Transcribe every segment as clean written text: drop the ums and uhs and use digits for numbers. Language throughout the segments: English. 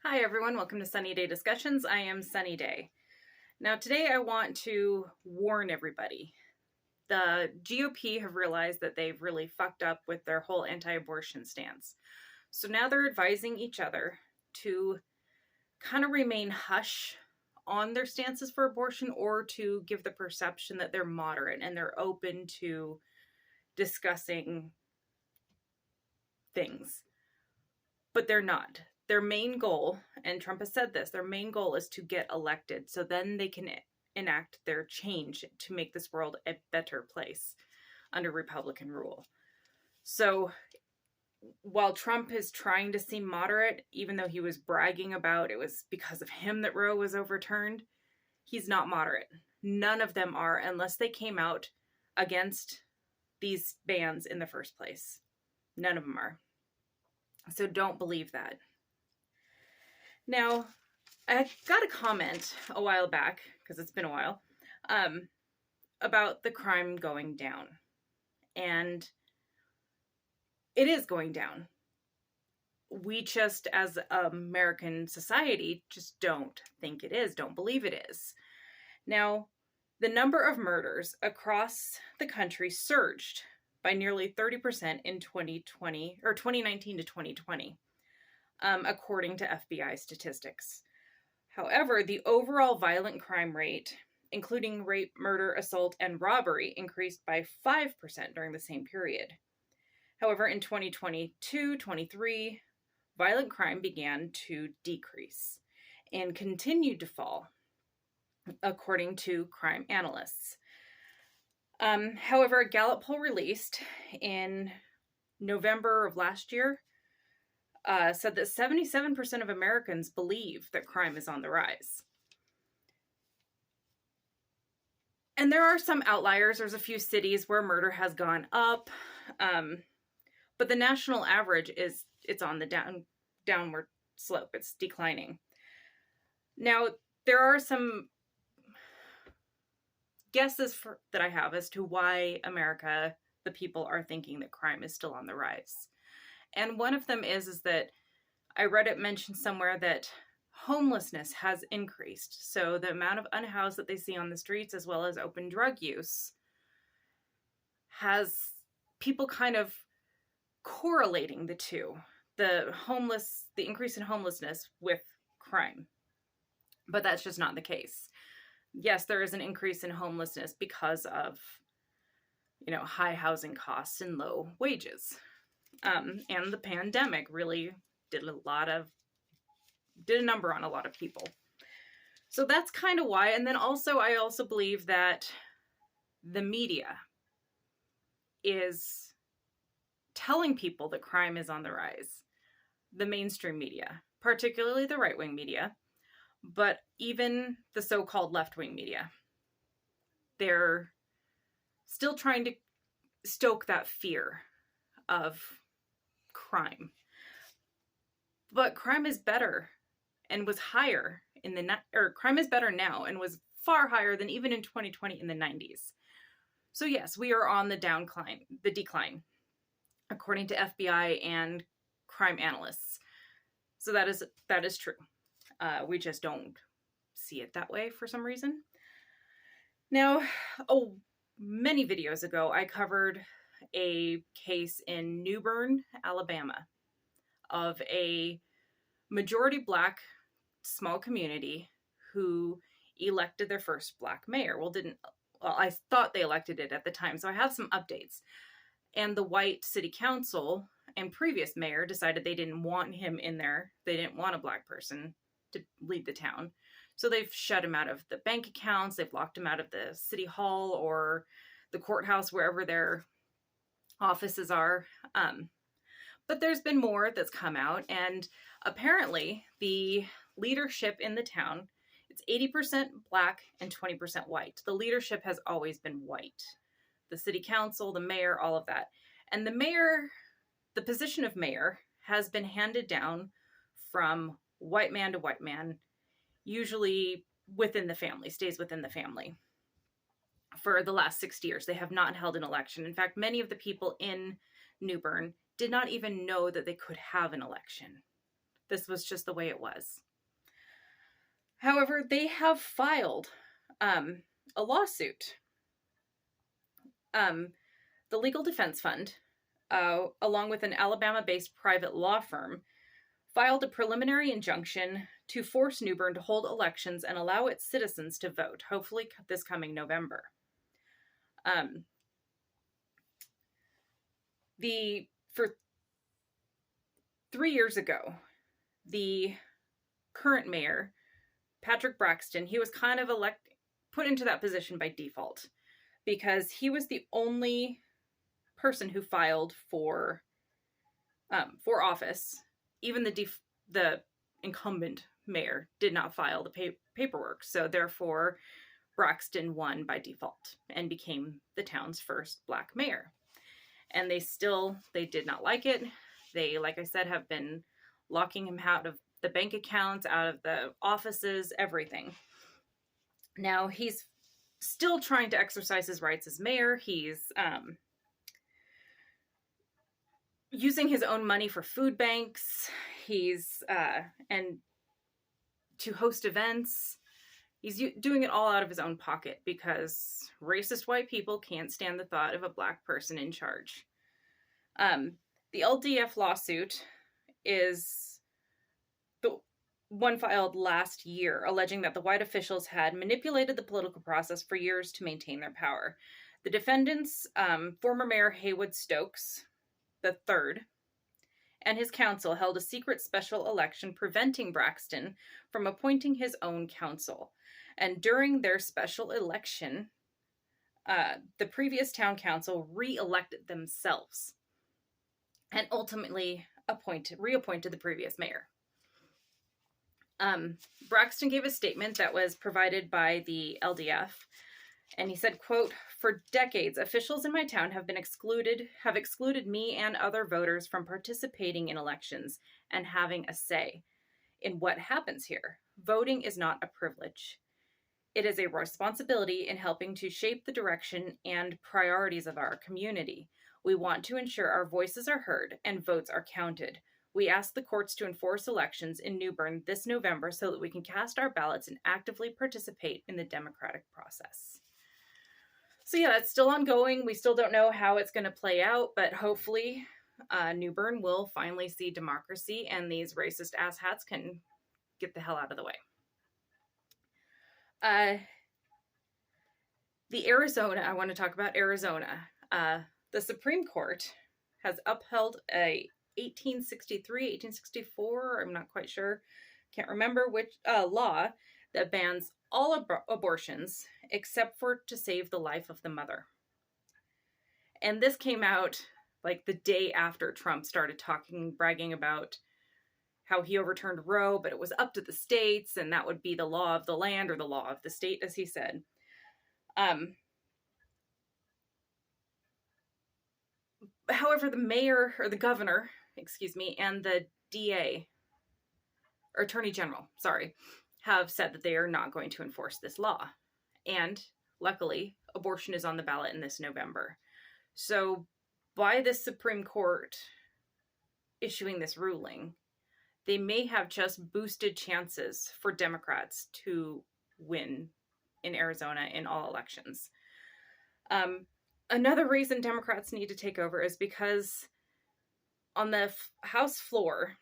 Hi everyone, welcome to Sunny Day Discussions. I am Sunny Day. Now today I want to warn everybody. The GOP have realized that they've really fucked up with their whole anti-abortion stance. So now they're advising each other to kind of remain hush on their stances for abortion, or to give the perception that they're moderate and they're open to discussing things. But they're not. Their main goal, and Trump has said this, their main goal is to get elected so then they can enact their change to make this world a better place under Republican rule. So while Trump is trying to seem moderate, even though he was bragging about it was because of him that Roe was overturned, he's not moderate. None of them are, unless they came out against these bans in the first place. None of them are. So don't believe that. Now, I got a comment a while back, because it's been a while, about the crime going down. And it is going down. We just, as American society, just don't think it is, don't believe it is. Now, the number of murders across the country surged by nearly 30% in 2020, or 2019 to 2020. According to FBI statistics. However, the overall violent crime rate, including rape, murder, assault, and robbery, increased by 5% during the same period. However, in 2022-23, violent crime began to decrease and continued to fall, according to crime analysts. However, a Gallup poll released in November of last year said that 77% of Americans believe that crime is on the rise. And there are some outliers. There's a few cities where murder has gone up, but the national average it's on the downward slope. It's declining. Now, there are some guesses that I have as to why America, the people, are thinking that crime is still on the rise. And one of them is that I read it mentioned somewhere that homelessness has increased. So the amount of unhoused that they see on the streets, as well as open drug use, has people kind of correlating the two. The increase in homelessness with crime. But that's just not the case. Yes, there is an increase in homelessness because of, high housing costs and low wages. And the pandemic really did a number on a lot of people. So that's kind of why. And then I also believe that the media is telling people that crime is on the rise. The mainstream media, particularly the right-wing media, but even the so-called left-wing media. They're still trying to stoke that fear of crime. But crime is better and was higher crime is better now and was far higher than even in 2020 in the 90s. So yes, we are on the decline, according to FBI and crime analysts. So that is true. We just don't see it that way for some reason. Now, many videos ago, I covered a case in New Bern, Alabama, of a majority Black small community who elected their first Black mayor. I thought they elected it at the time, so I have some updates. And the white city council and previous mayor decided they didn't want him in there. They didn't want a Black person to lead the town. So they've shut him out of the bank accounts. They've locked him out of the city hall or the courthouse, wherever their offices are. But there's been more that's come out, and apparently the leadership in the town, it's 80% Black and 20% white. The leadership has always been white. The city council, the mayor, all of that. And the position of mayor has been handed down from white man to white man, usually within the family, stays within the family. For the last 60 years, they have not held an election. In fact, many of the people in New Bern did not even know that they could have an election. This was just the way it was. However, they have filed a lawsuit. The Legal Defense Fund, along with an Alabama-based private law firm, filed a preliminary injunction to force New Bern to hold elections and allow its citizens to vote, hopefully this coming November. For 3 years ago, the current mayor, Patrick Braxton, he was kind of put into that position by default because he was the only person who filed for office. Even the incumbent mayor did not file the paperwork, so therefore Braxton won by default and became the town's first Black mayor. And they did not like it. They, like I said, have been locking him out of the bank accounts, out of the offices, everything. Now, he's still trying to exercise his rights as mayor. He's using his own money for food banks. He's and to host events. He's doing it all out of his own pocket because racist white people can't stand the thought of a Black person in charge. The LDF lawsuit is the one filed last year, alleging that the white officials had manipulated the political process for years to maintain their power. The defendants, former Mayor Haywood Stokes III, and his council held a secret special election preventing Braxton from appointing his own council. And during their special election, the previous town council re-elected themselves and ultimately reappointed the previous mayor. Braxton gave a statement that was provided by the LDF, and he said, quote, "For decades, officials in my town have excluded me and other voters from participating in elections and having a say in what happens here. Voting is not a privilege. It is a responsibility in helping to shape the direction and priorities of our community. We want to ensure our voices are heard and votes are counted. We ask the courts to enforce elections in New Bern this November so that we can cast our ballots and actively participate in the democratic process." So yeah, that's still ongoing. We still don't know how it's going to play out, but hopefully New Bern will finally see democracy and these racist asshats can get the hell out of the way. I want to talk about Arizona. The Supreme Court has upheld a 1864, I'm not quite sure, can't remember which law that bans all abortions except for to save the life of the mother. And this came out like the day after Trump started bragging about how he overturned Roe, but it was up to the states, and that would be the law of the land or the law of the state, as he said. However, the mayor, or the governor, and the DA, or Attorney General, have said that they are not going to enforce this law. And luckily, abortion is on the ballot in this November. So by the Supreme Court issuing this ruling, they may have just boosted chances for Democrats to win in Arizona in all elections. Another reason Democrats need to take over is because on the House floor,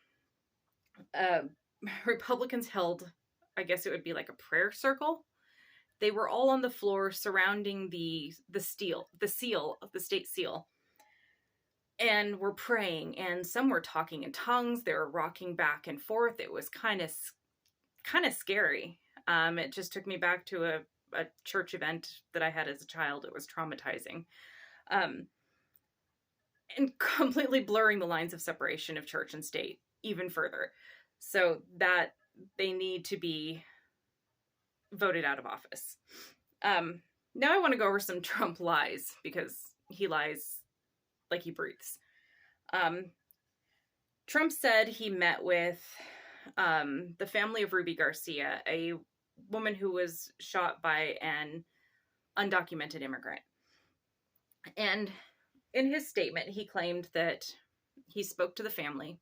Republicans held, I guess it would be like a prayer circle. They were all on the floor surrounding the seal of the state seal, and were praying, and some were talking in tongues. They were rocking back and forth. It was kind of scary. It just took me back to a church event that I had as a child. It was traumatizing. And completely blurring the lines of separation of church and state even further. So that they need to be voted out of office. Now I want to go over some Trump lies, because he lies like he breathes. Trump said he met with the family of Ruby Garcia, a woman who was shot by an undocumented immigrant. And in his statement, he claimed that he spoke to the family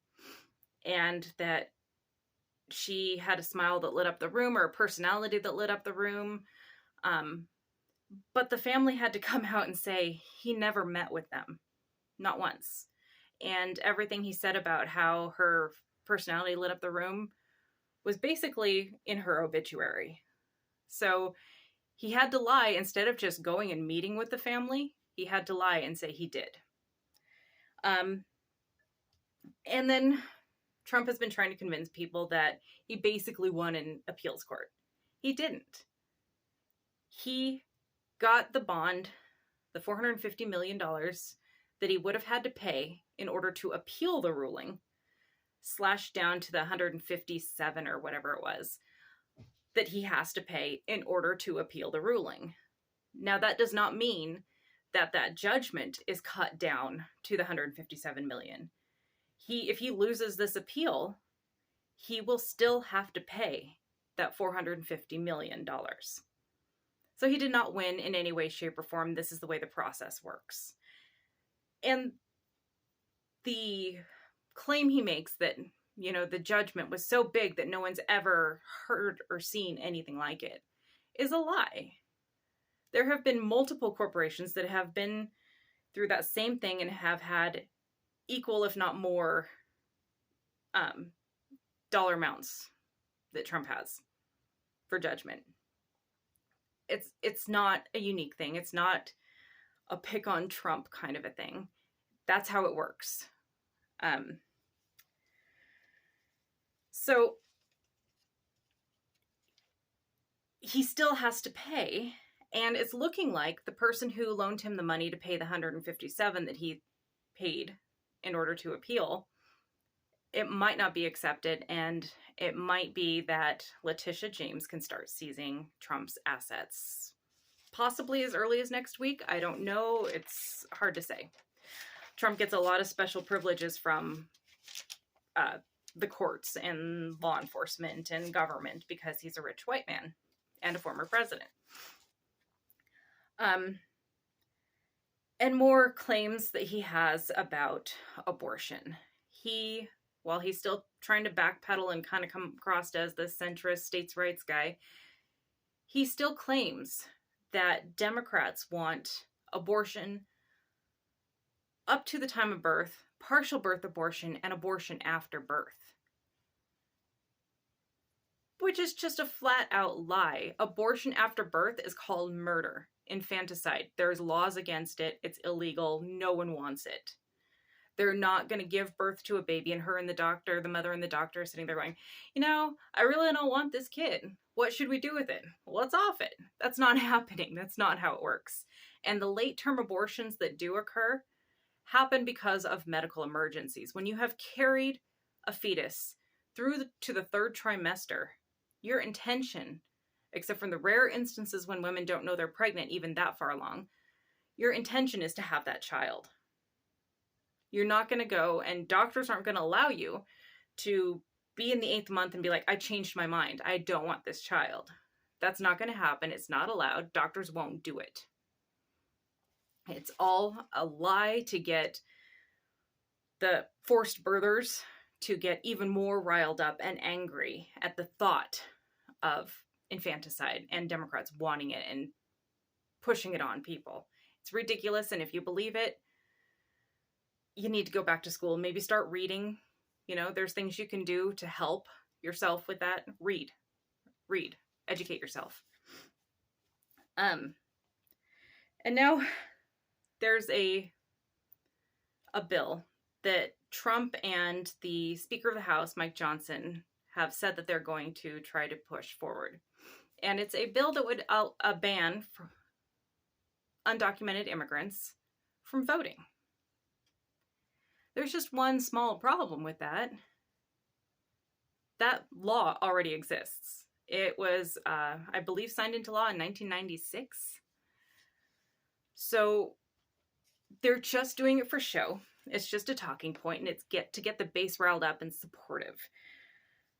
and that she had a smile that lit up the room, or a personality that lit up the room. But the family had to come out and say he never met with them, not once. And everything he said about how her personality lit up the room was basically in her obituary. So he had to lie. Instead of just going and meeting with the family, he had to lie and say he did. And then Trump has been trying to convince people that he basically won in appeals court. He didn't. He got the bond, the $450 million that he would have had to pay in order to appeal the ruling, slashed down to the 157 or whatever it was that he has to pay in order to appeal the ruling. Now, that does not mean that that judgment is cut down to the 157 million. If he loses this appeal, he will still have to pay that $450 million. So he did not win in any way, shape, or form. This is the way the process works. And the claim he makes that, the judgment was so big that no one's ever heard or seen anything like it is a lie. There have been multiple corporations that have been through that same thing and have had equal, if not more, dollar amounts that Trump has for judgment. It's not a unique thing. It's not a pick on Trump kind of a thing. That's how it works. So he still has to pay, and it's looking like the person who loaned him the money to pay the 157 that he paid in order to appeal, it might not be accepted, and it might be that Letitia James can start seizing Trump's assets possibly as early as next week. I don't know. It's hard to say. Trump gets a lot of special privileges from the courts and law enforcement and government because he's a rich white man and a former president. And more claims that he has about abortion. While he's still trying to backpedal and kind of come across as the centrist states' rights guy, he still claims that Democrats want abortion up to the time of birth, partial birth abortion, and abortion after birth. Which is just a flat out lie. Abortion after birth is called murder, infanticide. There's laws against it. It's illegal. No one wants it. They're not going to give birth to a baby, and her and the mother and the doctor are sitting there going, I really don't want this kid. What should we do with it? Well, let's off it. That's not happening. That's not how it works. And the late-term abortions that do occur happen because of medical emergencies. When you have carried a fetus through to the third trimester, your intention, except for the rare instances when women don't know they're pregnant even that far along, your intention is to have that child. You're not going to go, and doctors aren't going to allow you to be in the 8th month and be like, I changed my mind. I don't want this child. That's not going to happen. It's not allowed. Doctors won't do it. It's all a lie to get the forced birthers to get even more riled up and angry at the thought of infanticide and Democrats wanting it and pushing it on people. It's ridiculous, and if you believe it, you need to go back to school and maybe start reading. There's things you can do to help yourself with that. Read, educate yourself. And now there's a bill that Trump and the Speaker of the House, Mike Johnson, have said that they're going to try to push forward. And it's a bill that would ban undocumented immigrants from voting. There's just one small problem with that. That law already exists. It was, I believe, signed into law in 1996. So they're just doing it for show. It's just a talking point, and it's to get the base riled up and supportive.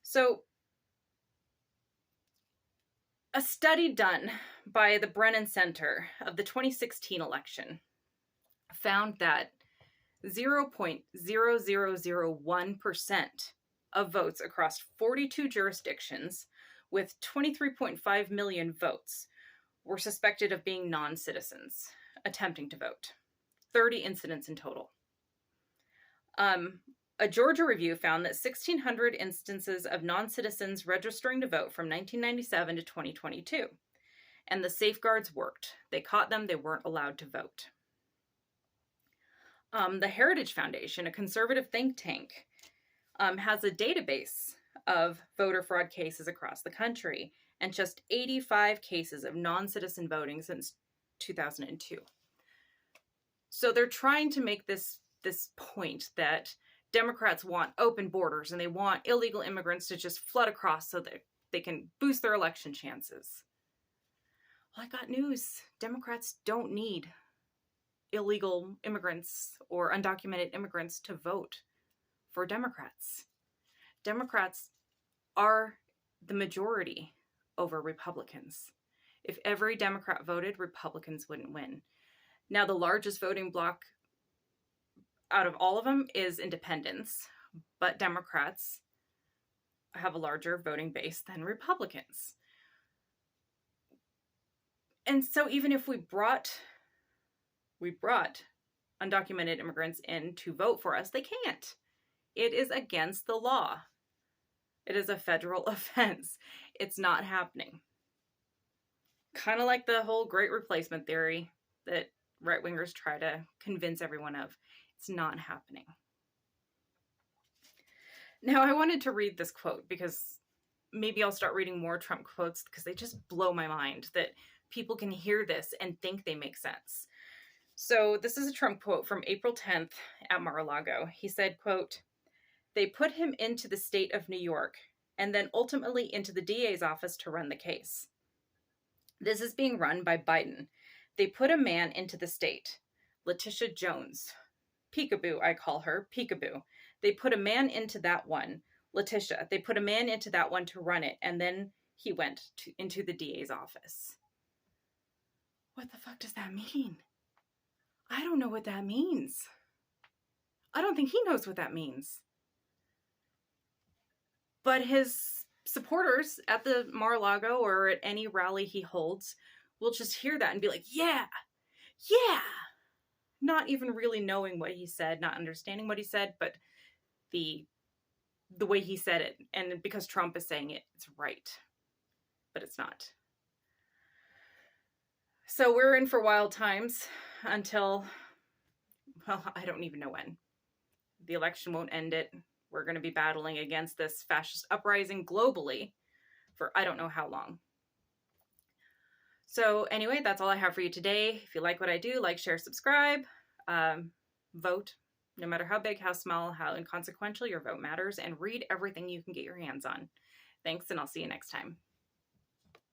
So a study done by the Brennan Center of the 2016 election found that 0.0001% of votes across 42 jurisdictions with 23.5 million votes were suspected of being non-citizens attempting to vote. 30 incidents in total. A Georgia review found that 1,600 instances of non-citizens registering to vote from 1997 to 2022. And the safeguards worked. They caught them. They weren't allowed to vote. The Heritage Foundation, a conservative think tank, has a database of voter fraud cases across the country and just 85 cases of non-citizen voting since 2002. So they're trying to make this point that Democrats want open borders and they want illegal immigrants to just flood across so that they can boost their election chances. Well, I got news. Democrats don't need illegal immigrants or undocumented immigrants to vote for Democrats. Democrats are the majority over Republicans. If every Democrat voted, Republicans wouldn't win. Now, the largest voting bloc out of all of them is independents, but Democrats have a larger voting base than Republicans. And so even if we brought undocumented immigrants in to vote for us, they can't. It is against the law. It is a federal offense. It's not happening. Kind of like the whole Great Replacement theory that right-wingers try to convince everyone of. It's not happening. Now, I wanted to read this quote because maybe I'll start reading more Trump quotes because they just blow my mind that people can hear this and think they make sense. So this is a Trump quote from April 10th at Mar-a-Lago. He said, quote, "They put him into the state of New York and then ultimately into the DA's office to run the case. This is being run by Biden. They put a man into the state, Letitia Jones. Peekaboo, I call her, peekaboo. They put a man into that one, Letitia. They put a man into that one to run it, and then he went into the DA's office." What the fuck does that mean? I don't know what that means. I don't think he knows what that means. But his supporters at the Mar-a-Lago or at any rally he holds will just hear that and be like, yeah, not even really knowing what he said, not understanding what he said, but the way he said it. And because Trump is saying it, it's right. But it's not. So we're in for wild times until, well, I don't even know when. The election won't end it. We're going to be battling against this fascist uprising globally for I don't know how long. So anyway, that's all I have for you today. If you like what I do, like, share, subscribe, vote. No matter how big, how small, how inconsequential, your vote matters, and read everything you can get your hands on. Thanks, and I'll see you next time.